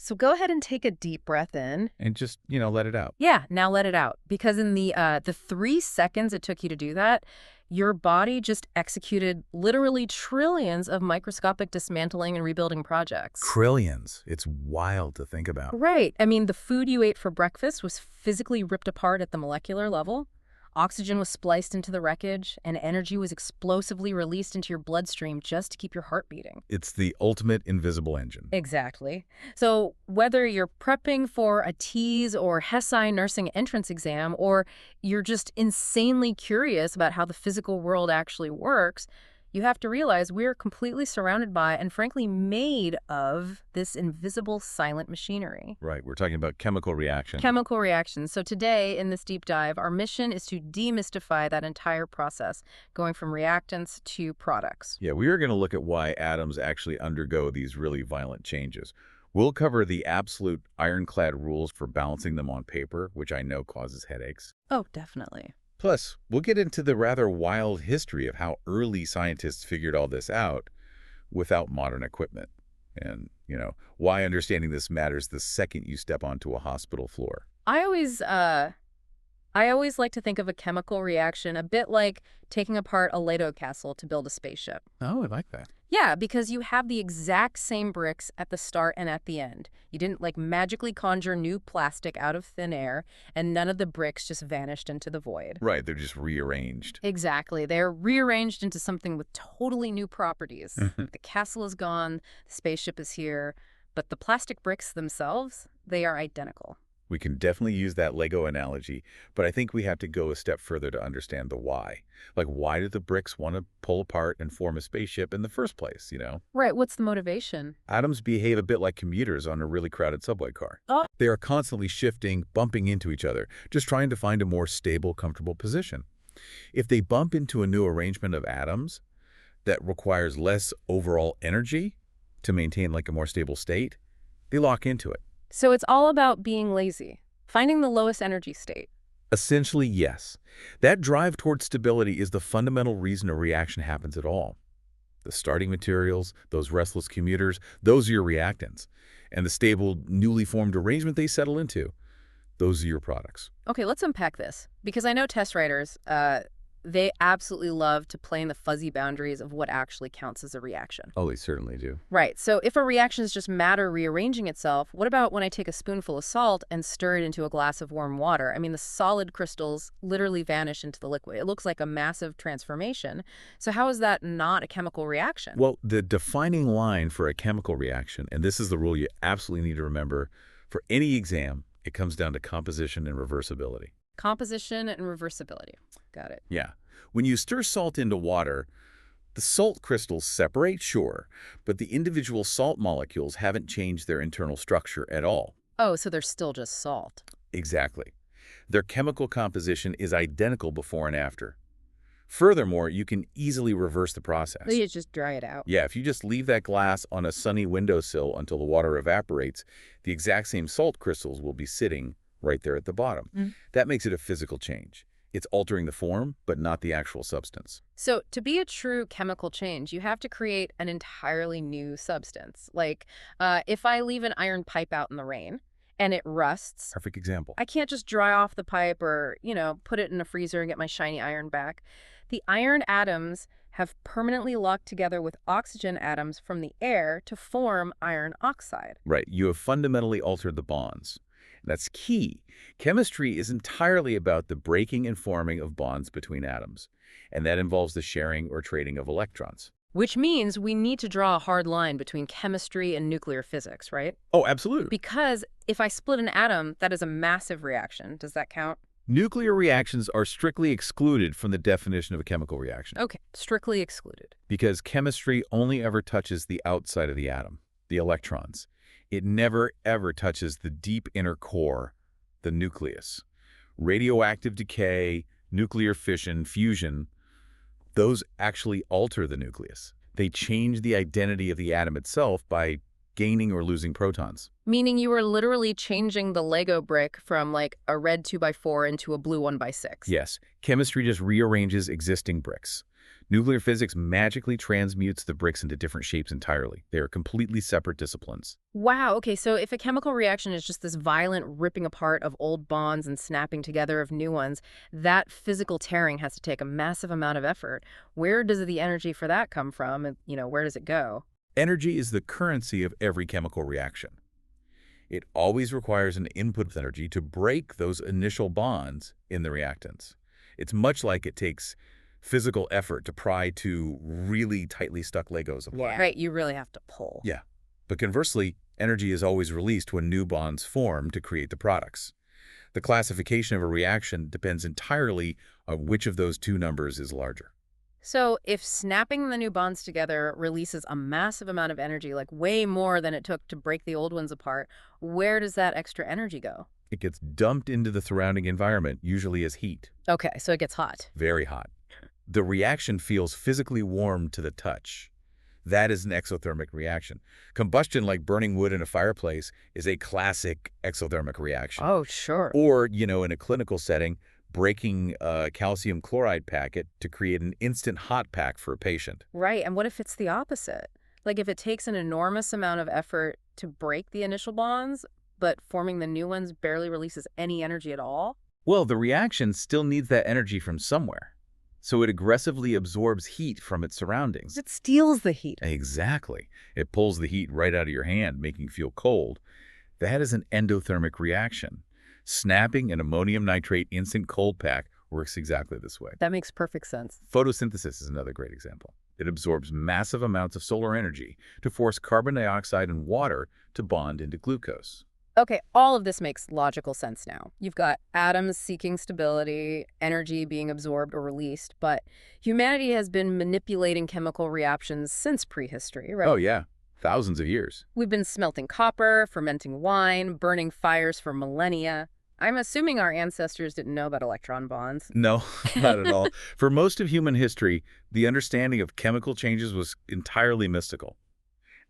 So go ahead and take a deep breath in. And just, let it out. Yeah, now let it out. Because in the 3 seconds it took you to do that, your body just executed literally trillions of microscopic dismantling and rebuilding projects. Trillions. It's wild to think about. Right. I mean, the food you ate for breakfast was physically ripped apart at the molecular level. Oxygen was spliced into the wreckage, and energy was explosively released into your bloodstream just to keep your heart beating. It's the ultimate invisible engine. Exactly. So whether you're prepping for a TEAS or HESI nursing entrance exam, or you're just insanely curious about how the physical world actually works, you have to realize we're completely surrounded by and frankly made of this invisible silent machinery. Right. We're talking about chemical reaction. Chemical reactions. So today in this deep dive, our mission is to demystify that entire process, going from reactants to products. Yeah, we are going to look at why atoms actually undergo these really violent changes. We'll cover the absolute ironclad rules for balancing them on paper, which I know causes headaches. Oh, definitely. Plus, we'll get into the rather wild history of how early scientists figured all this out without modern equipment. And, why understanding this matters the second you step onto a hospital floor. I always like to think of a chemical reaction a bit like taking apart a Lego castle to build a spaceship. Oh, I like that. Yeah, because you have the exact same bricks at the start and at the end. You didn't magically conjure new plastic out of thin air, and none of the bricks just vanished into the void. Right, they're just rearranged. Exactly. They're rearranged into something with totally new properties. The castle is gone, the spaceship is here, but the plastic bricks themselves, they are identical. We can definitely use that Lego analogy, but I think we have to go a step further to understand the why. Why do the bricks want to pull apart and form a spaceship in the first place, Right, what's the motivation? Atoms behave a bit like commuters on a really crowded subway car. Oh. They are constantly shifting, bumping into each other, just trying to find a more stable, comfortable position. If they bump into a new arrangement of atoms that requires less overall energy to maintain a more stable state, they lock into it. So it's all about being lazy, finding the lowest energy state. Essentially, yes. That drive towards stability is the fundamental reason a reaction happens at all. The starting materials, those restless commuters, those are your reactants. And the stable, newly formed arrangement they settle into, those are your products. Okay, let's unpack this. Because I know test writers, they absolutely love to play in the fuzzy boundaries of what actually counts as a reaction. Oh, they certainly do. Right. So if a reaction is just matter rearranging itself, what about when I take a spoonful of salt and stir it into a glass of warm water? I mean, the solid crystals literally vanish into the liquid. It looks like a massive transformation. So how is that not a chemical reaction? Well, the defining line for a chemical reaction, and this is the rule you absolutely need to remember for any exam, it comes down to composition and reversibility. Composition and reversibility. Got it. Yeah. When you stir salt into water, the salt crystals separate, sure, but the individual salt molecules haven't changed their internal structure at all. Oh, so they're still just salt. Exactly. Their chemical composition is identical before and after. Furthermore, you can easily reverse the process. So you just dry it out. Yeah, if you just leave that glass on a sunny windowsill until the water evaporates, the exact same salt crystals will be sitting right there at the bottom. That makes it a physical change. It's altering the form, but not the actual substance. So to be a true chemical change, you have to create an entirely new substance. If I leave an iron pipe out in the rain and it rusts, Perfect example. I can't just dry off the pipe or, put it in a freezer and get my shiny iron back. The iron atoms have permanently locked together with oxygen atoms from the air to form iron oxide. Right. You have fundamentally altered the bonds. That's key. Chemistry is entirely about the breaking and forming of bonds between atoms, and that involves the sharing or trading of electrons. Which means we need to draw a hard line between chemistry and nuclear physics, right? Oh, absolutely. Because if I split an atom, that is a massive reaction. Does that count? Nuclear reactions are strictly excluded from the definition of a chemical reaction. Okay, strictly excluded. Because chemistry only ever touches the outside of the atom, the electrons. It never, ever touches the deep inner core, the nucleus. Radioactive decay, nuclear fission, fusion, those actually alter the nucleus. They change the identity of the atom itself by gaining or losing protons. Meaning you are literally changing the Lego brick from a red 2x4 into a blue 1x6. Yes, chemistry just rearranges existing bricks. Nuclear physics magically transmutes the bricks into different shapes entirely. They are completely separate disciplines. Wow, okay, so if a chemical reaction is just this violent ripping apart of old bonds and snapping together of new ones, that physical tearing has to take a massive amount of effort. Where does the energy for that come from? And, where does it go? Energy is the currency of every chemical reaction. It always requires an input of energy to break those initial bonds in the reactants. It's much like it takes physical effort to pry two really tightly stuck Legos apart. Yeah. Right, you really have to pull. Yeah. But conversely, energy is always released when new bonds form to create the products. The classification of a reaction depends entirely on which of those two numbers is larger. So if snapping the new bonds together releases a massive amount of energy, like way more than it took to break the old ones apart, where does that extra energy go? It gets dumped into the surrounding environment, usually as heat. Okay, so it gets hot. Very hot. The reaction feels physically warm to the touch. That is an exothermic reaction. Combustion, like burning wood in a fireplace, is a classic exothermic reaction. Oh, sure. Or, in a clinical setting, breaking a calcium chloride packet to create an instant hot pack for a patient. Right, and what if it's the opposite? Like if it takes an enormous amount of effort to break the initial bonds, but forming the new ones barely releases any energy at all? Well, the reaction still needs that energy from somewhere. So it aggressively absorbs heat from its surroundings. It steals the heat. Exactly. It pulls the heat right out of your hand, making you feel cold. That is an endothermic reaction. Snapping an ammonium nitrate instant cold pack works exactly this way. That makes perfect sense. Photosynthesis is another great example. It absorbs massive amounts of solar energy to force carbon dioxide and water to bond into glucose. Okay, all of this makes logical sense now. You've got atoms seeking stability, energy being absorbed or released, but humanity has been manipulating chemical reactions since prehistory, right? Oh, yeah. Thousands of years. We've been smelting copper, fermenting wine, burning fires for millennia. I'm assuming our ancestors didn't know about electron bonds. No, not at all. For most of human history, the understanding of chemical changes was entirely mystical.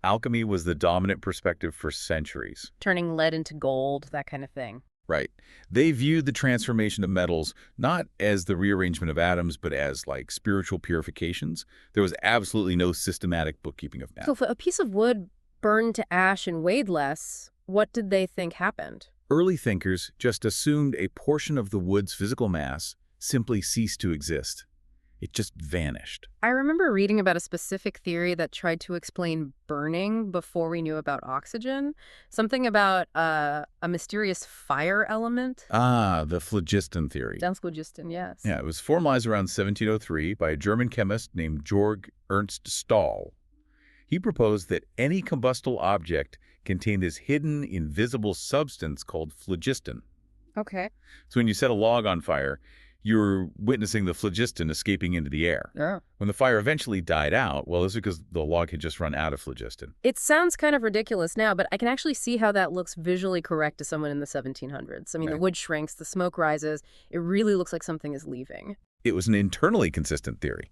Alchemy was the dominant perspective for centuries. Turning lead into gold, that kind of thing. Right. They viewed the transformation of metals not as the rearrangement of atoms, but as, like, spiritual purifications. There was absolutely no systematic bookkeeping of math. So if a piece of wood burned to ash and weighed less, what did they think happened? Early thinkers just assumed a portion of the wood's physical mass simply ceased to exist. It just vanished. I remember reading about a specific theory that tried to explain burning before we knew about oxygen. Something about a mysterious fire element. Ah, the phlogiston theory. Sounds phlogiston, yes. Yeah, it was formalized around 1703 by a German chemist named Georg Ernst Stahl. He proposed that any combustible object contained this hidden, invisible substance called phlogiston. Okay. So when you set a log on fire, you're witnessing the phlogiston escaping into the air. Yeah. When the fire eventually died out, well, it's because the log had just run out of phlogiston. It sounds kind of ridiculous now, but I can actually see how that looks visually correct to someone in the 1700s. I mean, Right. The wood shrinks, the smoke rises. It really looks like something is leaving. It was an internally consistent theory,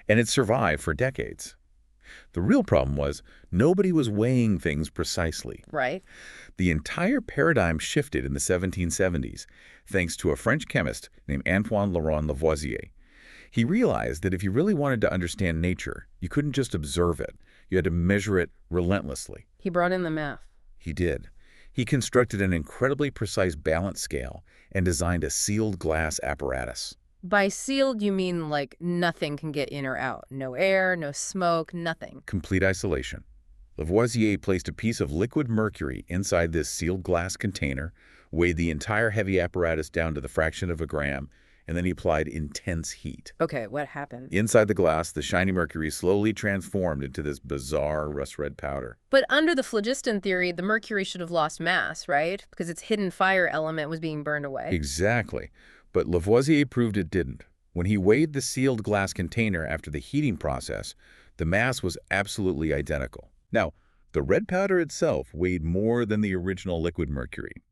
and it survived for decades. The real problem was nobody was weighing things precisely. Right? The entire paradigm shifted in the 1770s thanks to a French chemist named Antoine Laurent Lavoisier. He realized that if you really wanted to understand nature, you couldn't just observe it. You had to measure it relentlessly. He brought in the math. He did. He constructed an incredibly precise balance scale and designed a sealed glass apparatus. By sealed, you mean like nothing can get in or out. No air, no smoke, nothing. Complete isolation. Lavoisier placed a piece of liquid mercury inside this sealed glass container, weighed the entire heavy apparatus down to the fraction of a gram, and then he applied intense heat. Okay, what happened? Inside the glass, the shiny mercury slowly transformed into this bizarre rust-red powder. But under the phlogiston theory, the mercury should have lost mass, right? Because its hidden fire element was being burned away. Exactly. But Lavoisier proved it didn't. When he weighed the sealed glass container after the heating process, the mass was absolutely identical. Now, the red powder itself weighed more than the original liquid mercury.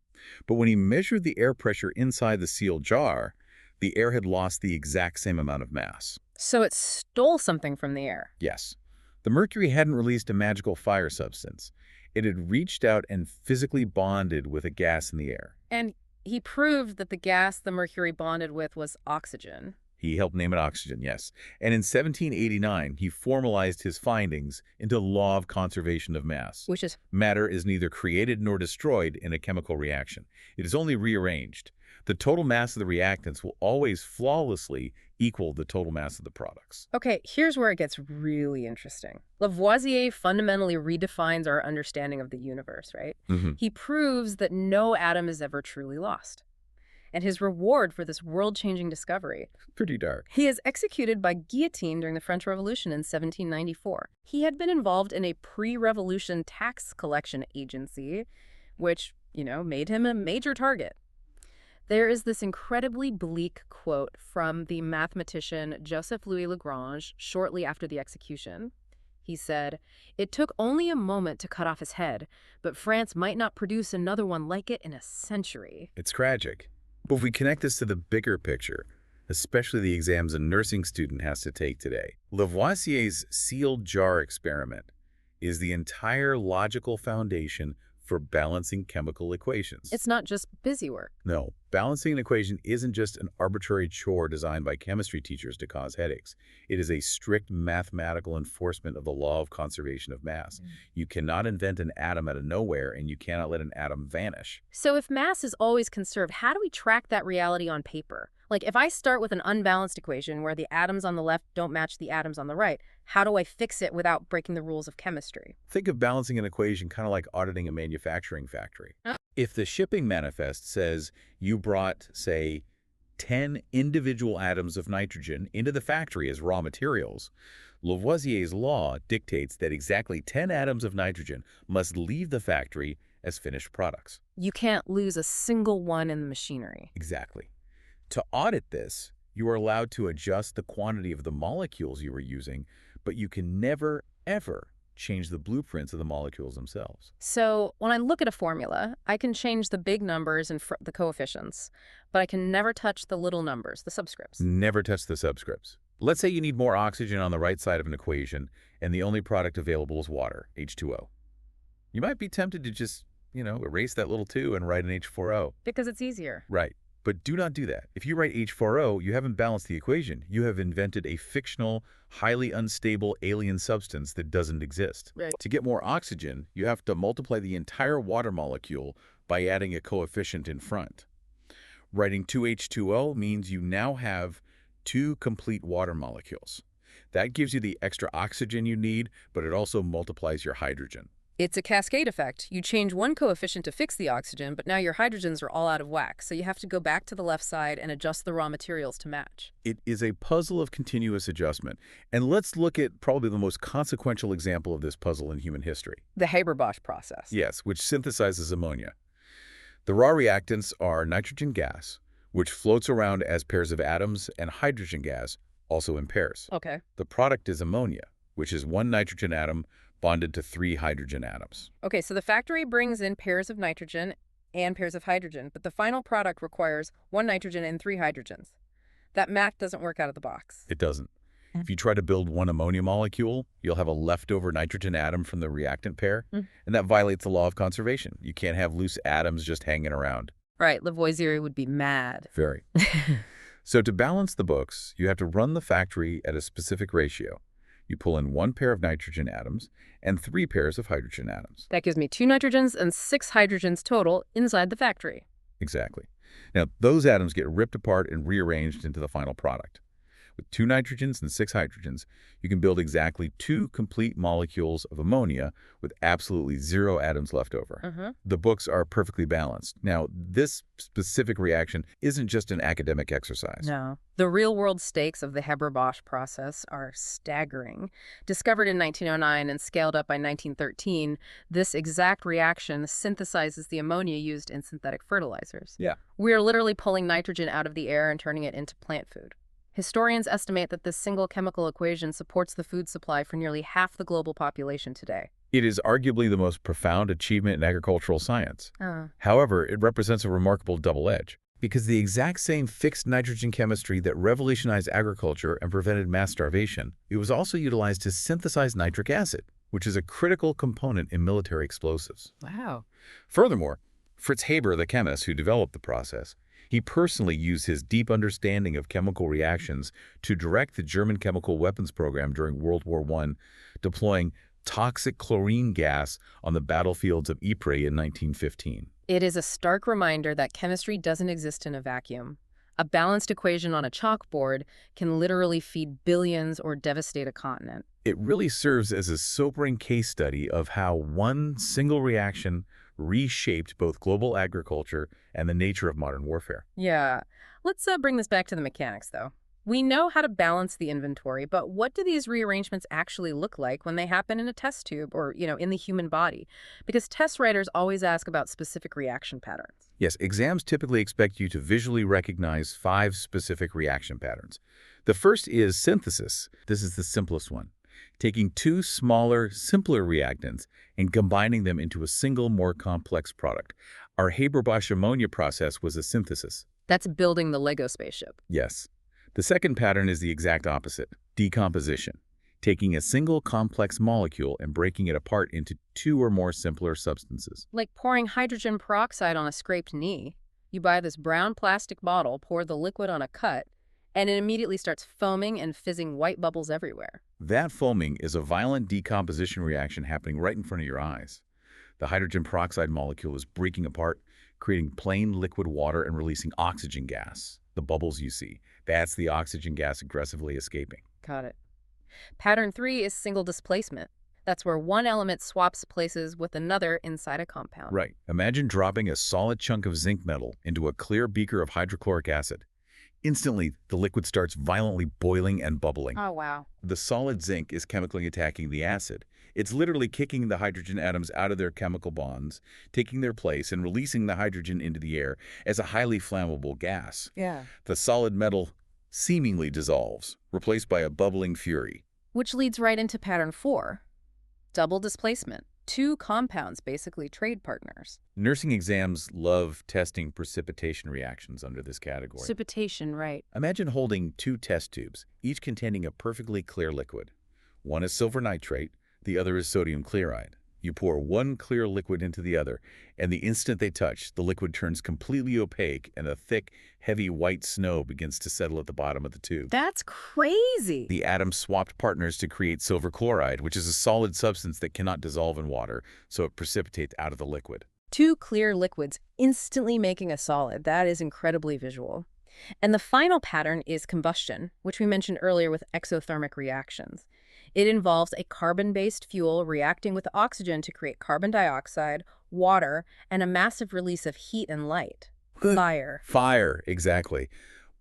But when he measured the air pressure inside the sealed jar, the air had lost the exact same amount of mass. So it stole something from the air. Yes. The mercury hadn't released a magical fire substance. It had reached out and physically bonded with a gas in the air. And he proved that the gas the mercury bonded with was oxygen. He helped name it oxygen, yes. And in 1789, he formalized his findings into the law of conservation of mass. Which is, Matter is neither created nor destroyed in a chemical reaction. It is only rearranged. The total mass of the reactants will always flawlessly equal the total mass of the products. okay, here's where it gets really interesting. Lavoisier fundamentally redefines our understanding of the universe, right? He proves that no atom is ever truly lost. And his reward for this world-changing discovery, Pretty dark. he is executed by guillotine during the French Revolution in 1794. He had been involved in a pre-revolution tax collection agency, which, made him a major target. There is this incredibly bleak quote from the mathematician Joseph Louis Lagrange shortly after the execution. He said, "It took only a moment to cut off his head, but France might not produce another one like it in a century." It's tragic. But if we connect this to the bigger picture, especially the exams a nursing student has to take today, Lavoisier's sealed jar experiment is the entire logical foundation for balancing chemical equations. It's not just busy work. No, balancing an equation isn't just an arbitrary chore designed by chemistry teachers to cause headaches. It is a strict mathematical enforcement of the law of conservation of mass. You cannot invent an atom out of nowhere, and you cannot let an atom vanish. So if mass is always conserved, how do we track that reality on paper? Like, if I start with an unbalanced equation where the atoms on the left don't match the atoms on the right, how do I fix it without breaking the rules of chemistry? Think of balancing an equation kind of like auditing a manufacturing factory. If the shipping manifest says you brought, say, 10 individual atoms of nitrogen into the factory as raw materials, Lavoisier's law dictates that exactly 10 atoms of nitrogen must leave the factory as finished products. You can't lose a single one in the machinery. Exactly. To audit this, you are allowed to adjust the quantity of the molecules you were using, but you can never, ever change the blueprints of the molecules themselves. So when I look at a formula, I can change the big numbers and the coefficients, but I can never touch the little numbers, the subscripts. Never touch the subscripts. Let's say you need more oxygen on the right side of an equation, and the only product available is water, H2O. You might be tempted to just, erase that little 2 and write an H4O. Because it's easier. Right. But do not do that. If you write H4O, you haven't balanced the equation. You have invented a fictional, highly unstable alien substance that doesn't exist. Right. To get more oxygen, you have to multiply the entire water molecule by adding a coefficient in front. Writing 2H2O means you now have 2 complete water molecules. That gives you the extra oxygen you need, but it also multiplies your hydrogen. It's a cascade effect. You change one coefficient to fix the oxygen, but now your hydrogens are all out of whack, so you have to go back to the left side and adjust the raw materials to match. It is a puzzle of continuous adjustment. And let's look at probably the most consequential example of this puzzle in human history. The Haber-Bosch process. Yes, which synthesizes ammonia. The raw reactants are nitrogen gas, which floats around as pairs of atoms, and hydrogen gas, also in pairs. Okay. The product is ammonia, which is 1 nitrogen atom bonded to 3 hydrogen atoms. Okay, so the factory brings in pairs of nitrogen and pairs of hydrogen, but the final product requires 1 nitrogen and 3 hydrogens. That math doesn't work out of the box. It doesn't. If you try to build 1 ammonia molecule, you'll have a leftover nitrogen atom from the reactant pair, and that violates the law of conservation. You can't have loose atoms just hanging around. Right, Lavoisier would be mad. Very. So to balance the books, you have to run the factory at a specific ratio. You pull in 1 pair of nitrogen atoms and 3 pairs of hydrogen atoms. That gives me 2 nitrogens and 6 hydrogens total inside the factory. Exactly. Now, those atoms get ripped apart and rearranged into the final product. With 2 nitrogens and 6 hydrogens, you can build exactly 2 complete molecules of ammonia with absolutely 0 atoms left over. The books are perfectly balanced. Now, this specific reaction isn't just an academic exercise. No. The real-world stakes of the Haber-Bosch process are staggering. Discovered in 1909 and scaled up by 1913, this exact reaction synthesizes the ammonia used in synthetic fertilizers. Yeah. We're literally pulling nitrogen out of the air and turning it into plant food. Historians estimate that this single chemical equation supports the food supply for nearly half the global population today. It is arguably the most profound achievement in agricultural science. However, it represents a remarkable double edge. Because the exact same fixed nitrogen chemistry that revolutionized agriculture and prevented mass starvation, it was also utilized to synthesize nitric acid, which is a critical component in military explosives. Wow. Furthermore, Fritz Haber, the chemist who developed the process, He personally used his deep understanding of chemical reactions to direct the German chemical weapons program during World War I, deploying toxic chlorine gas on the battlefields of Ypres in 1915. It is a stark reminder that chemistry doesn't exist in a vacuum. A balanced equation on a chalkboard can literally feed billions or devastate a continent. It really serves as a sobering case study of how one single reaction reshaped both global agriculture and the nature of modern warfare. Yeah. Let's bring this back to the mechanics, though. We know how to balance the inventory, but what do these rearrangements actually look like when they happen in a test tube or, in the human body? Because test writers always ask about specific reaction patterns. Yes, exams typically expect you to visually recognize 5 specific reaction patterns. The first is synthesis. This is the simplest one. Taking 2 smaller, simpler reactants and combining them into a single, more complex product. Our Haber-Bosch ammonia process was a synthesis. That's building the Lego spaceship. Yes. The second pattern is the exact opposite, decomposition. Taking a single complex molecule and breaking it apart into 2 or more simpler substances. Like pouring hydrogen peroxide on a scraped knee. You buy this brown plastic bottle, pour the liquid on a cut, and it immediately starts foaming and fizzing white bubbles everywhere. That foaming is a violent decomposition reaction happening right in front of your eyes. The hydrogen peroxide molecule is breaking apart, creating plain liquid water and releasing oxygen gas. The bubbles you see, that's the oxygen gas aggressively escaping. Got it. Pattern 3 is single displacement. That's where one element swaps places with another inside a compound. Right. Imagine dropping a solid chunk of zinc metal into a clear beaker of hydrochloric acid. Instantly, the liquid starts violently boiling and bubbling. Oh, wow. The solid zinc is chemically attacking the acid. It's literally kicking the hydrogen atoms out of their chemical bonds, taking their place, and releasing the hydrogen into the air as a highly flammable gas. Yeah. The solid metal seemingly dissolves, replaced by a bubbling fury. Which leads right into pattern 4. Double displacement. 2 compounds, basically trade partners. Nursing exams love testing precipitation reactions under this category. Precipitation, right. Imagine holding 2 test tubes, each containing a perfectly clear liquid. One is silver nitrate, the other is sodium chloride. You pour one clear liquid into the other, and the instant they touch, the liquid turns completely opaque and a thick, heavy white snow begins to settle at the bottom of the tube. That's crazy. The atoms swapped partners to create silver chloride, which is a solid substance that cannot dissolve in water, so it precipitates out of the liquid. 2 clear liquids instantly making a solid. That is incredibly visual. And the final pattern is combustion, which we mentioned earlier with exothermic reactions. It involves a carbon-based fuel reacting with oxygen to create carbon dioxide, water, and a massive release of heat and light. Fire. Fire, exactly.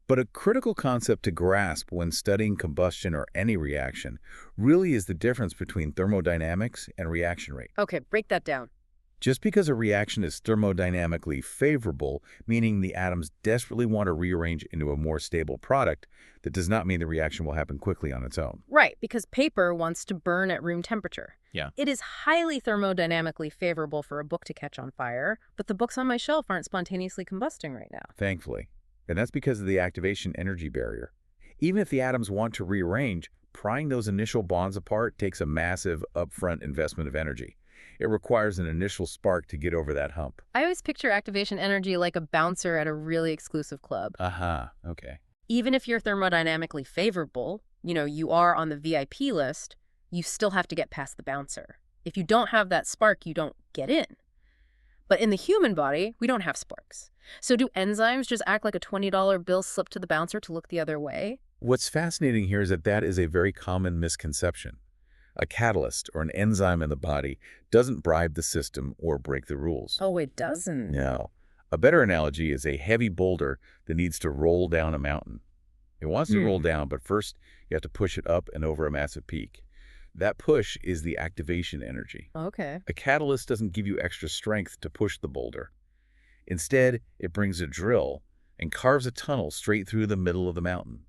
But a critical concept to grasp when studying combustion or any reaction really is the difference between thermodynamics and reaction rate. Okay, break that down. Just because a reaction is thermodynamically favorable, meaning the atoms desperately want to rearrange into a more stable product, that does not mean the reaction will happen quickly on its own. Right, because paper wants to burn at room temperature. Yeah. It is highly thermodynamically favorable for a book to catch on fire, but the books on my shelf aren't spontaneously combusting right now. Thankfully. And that's because of the activation energy barrier. Even if the atoms want to rearrange, prying those initial bonds apart takes a massive upfront investment of energy. It requires an initial spark to get over that hump. I always picture activation energy like a bouncer at a really exclusive club. Okay. Even if you're thermodynamically favorable, you are on the VIP list, you still have to get past the bouncer. If you don't have that spark, you don't get in. But in the human body, we don't have sparks. So do enzymes just act like a $20 bill slipped to the bouncer to look the other way? What's fascinating here is that is a very common misconception. A catalyst or an enzyme in the body doesn't bribe the system or break the rules. Oh, it doesn't? No. A better analogy is a heavy boulder that needs to roll down a mountain. It wants to roll down, but first you have to push it up and over a massive peak. That push is the activation energy. Okay. A catalyst doesn't give you extra strength to push the boulder. Instead, it brings a drill and carves a tunnel straight through the middle of the mountain.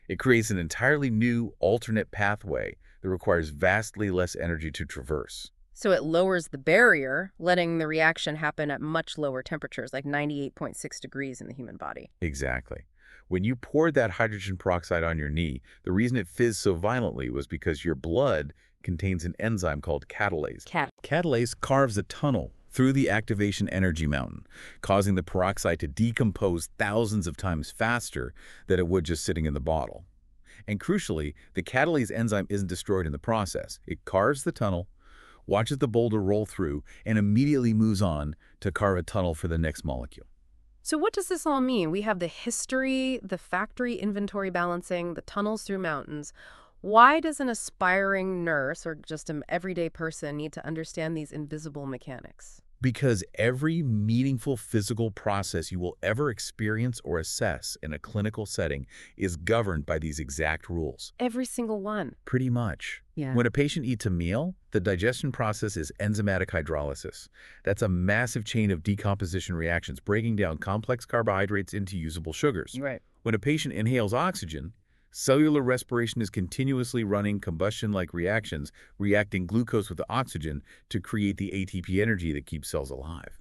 It creates an entirely new alternate pathway that requires vastly less energy to traverse. So it lowers the barrier, letting the reaction happen at much lower temperatures, like 98.6 degrees in the human body. Exactly. When you poured that hydrogen peroxide on your knee, the reason it fizzed so violently was because your blood contains an enzyme called catalase. Catalase carves a tunnel through the activation energy mountain, causing the peroxide to decompose thousands of times faster than it would just sitting in the bottle. And crucially, the catalase enzyme isn't destroyed in the process. It carves the tunnel, watches the boulder roll through, and immediately moves on to carve a tunnel for the next molecule. So what does this all mean? We have the history, the factory inventory balancing, the tunnels through mountains. Why does an aspiring nurse or just an everyday person need to understand these invisible mechanics? Because every meaningful physical process you will ever experience or assess in a clinical setting is governed by these exact rules. Every single one. Pretty much. Yeah. When a patient eats a meal, the digestion process is enzymatic hydrolysis. That's a massive chain of decomposition reactions breaking down complex carbohydrates into usable sugars. Right. When a patient inhales oxygen, cellular respiration is continuously running combustion-like reactions, reacting glucose with oxygen to create the ATP energy that keeps cells alive.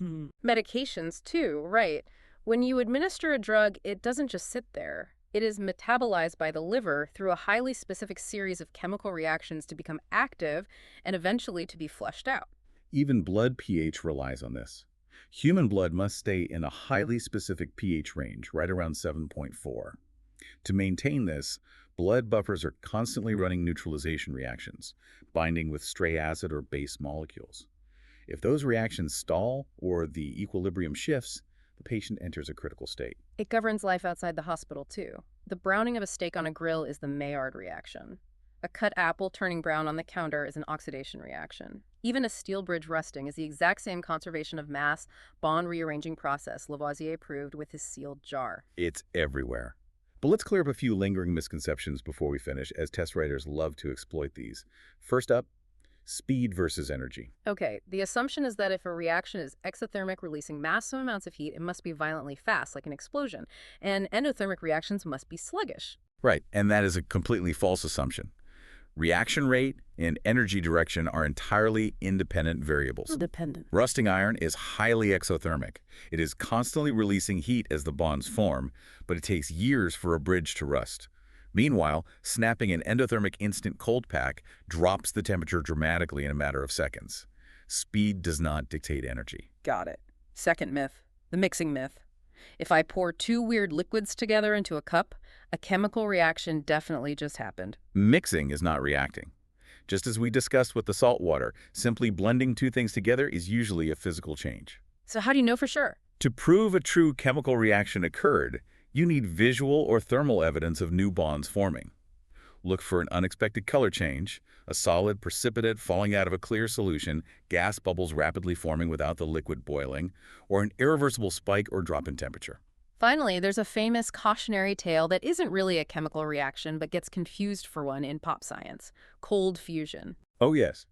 Medications, too, right. When you administer a drug, it doesn't just sit there. It is metabolized by the liver through a highly specific series of chemical reactions to become active and eventually to be flushed out. Even blood pH relies on this. Human blood must stay in a highly specific pH range, right around 7.4. To maintain this, blood buffers are constantly running neutralization reactions, binding with stray acid or base molecules. If those reactions stall or the equilibrium shifts, the patient enters a critical state. It governs life outside the hospital, too. The browning of a steak on a grill is the Maillard reaction. A cut apple turning brown on the counter is an oxidation reaction. Even a steel bridge rusting is the exact same conservation of mass, bond rearranging process Lavoisier proved with his sealed jar. It's everywhere. But let's clear up a few lingering misconceptions before we finish, as test writers love to exploit these. First up, speed versus energy. Okay, the assumption is that if a reaction is exothermic, releasing massive amounts of heat, it must be violently fast, like an explosion, and endothermic reactions must be sluggish. Right, and that is a completely false assumption. Reaction rate and energy direction are entirely independent variables. Dependent. Rusting iron is highly exothermic. It is constantly releasing heat as the bonds form, but it takes years for a bridge to rust. Meanwhile, snapping an endothermic instant cold pack drops the temperature dramatically in a matter of seconds. Speed does not dictate energy. Got it. Second myth, the mixing myth. If I pour two weird liquids together into a cup, a chemical reaction definitely just happened. Mixing is not reacting. Just as we discussed with the salt water, simply blending two things together is usually a physical change. So how do you know for sure? To prove a true chemical reaction occurred, you need visual or thermal evidence of new bonds forming. Look for an unexpected color change, a solid precipitate falling out of a clear solution, gas bubbles rapidly forming without the liquid boiling, or an irreversible spike or drop in temperature. Finally, there's a famous cautionary tale that isn't really a chemical reaction but gets confused for one in pop science: cold fusion. Oh yes.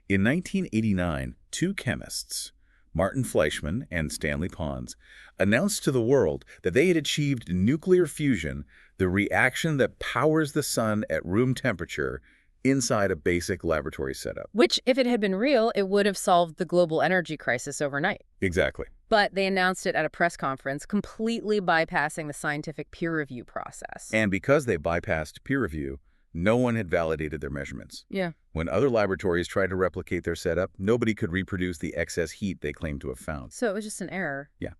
In 1989, two chemists, Martin Fleischmann and Stanley Pons, announced to the world that they had achieved nuclear fusion, the reaction that powers the sun at room temperature inside a basic laboratory setup. Which, if it had been real, it would have solved the global energy crisis overnight. Exactly. But they announced it at a press conference, completely bypassing the scientific peer review process. And because they bypassed peer review, no one had validated their measurements. Yeah. When other laboratories tried to replicate their setup, nobody could reproduce the excess heat they claimed to have found. So it was just an error. Yeah.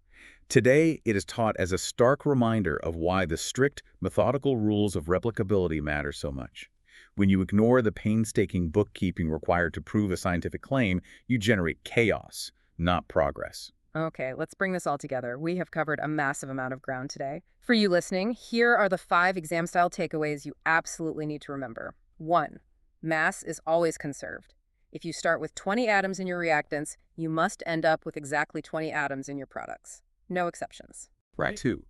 Today, it is taught as a stark reminder of why the strict, methodical rules of replicability matter so much. When you ignore the painstaking bookkeeping required to prove a scientific claim, you generate chaos, not progress. Okay, let's bring this all together. We have covered a massive amount of ground today. For you listening, here are the 5 exam-style takeaways you absolutely need to remember. 1. Mass is always conserved. If you start with 20 atoms in your reactants, you must end up with exactly 20 atoms in your products. No exceptions. Right. 2.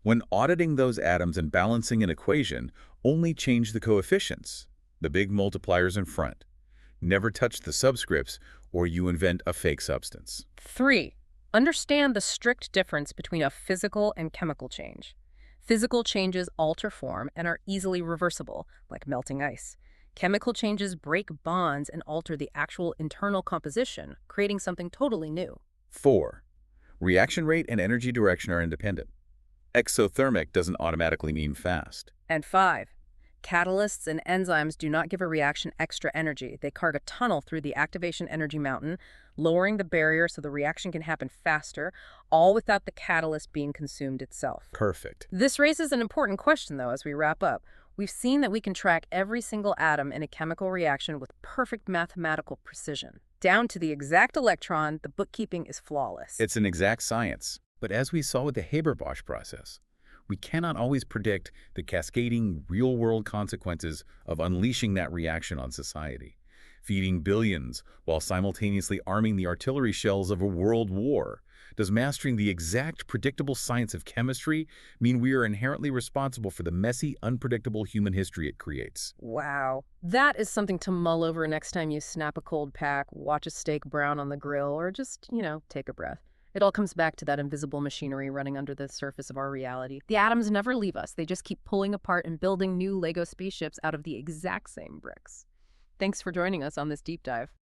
When auditing those atoms and balancing an equation, only change the coefficients, the big multipliers in front. Never touch the subscripts, or you invent a fake substance. 3. Understand the strict difference between a physical and chemical change. Physical changes alter form and are easily reversible, like melting ice. Chemical changes break bonds and alter the actual internal composition, creating something totally new. 4. Reaction rate and energy direction are independent. Exothermic doesn't automatically mean fast. And 5. Catalysts and enzymes do not give a reaction extra energy. They carve a tunnel through the activation energy mountain, lowering the barrier so the reaction can happen faster, all without the catalyst being consumed itself. Perfect. This raises an important question, though, as we wrap up. We've seen that we can track every single atom in a chemical reaction with perfect mathematical precision. Down to the exact electron, the bookkeeping is flawless. It's an exact science. But as we saw with the Haber-Bosch process, we cannot always predict the cascading real-world consequences of unleashing that reaction on society, feeding billions while simultaneously arming the artillery shells of a world war. Does mastering the exact predictable science of chemistry mean we are inherently responsible for the messy, unpredictable human history it creates? Wow. That is something to mull over next time you snap a cold pack, watch a steak brown on the grill, or just, take a breath. It all comes back to that invisible machinery running under the surface of our reality. The atoms never leave us. They just keep pulling apart and building new Lego spaceships out of the exact same bricks. Thanks for joining us on this deep dive.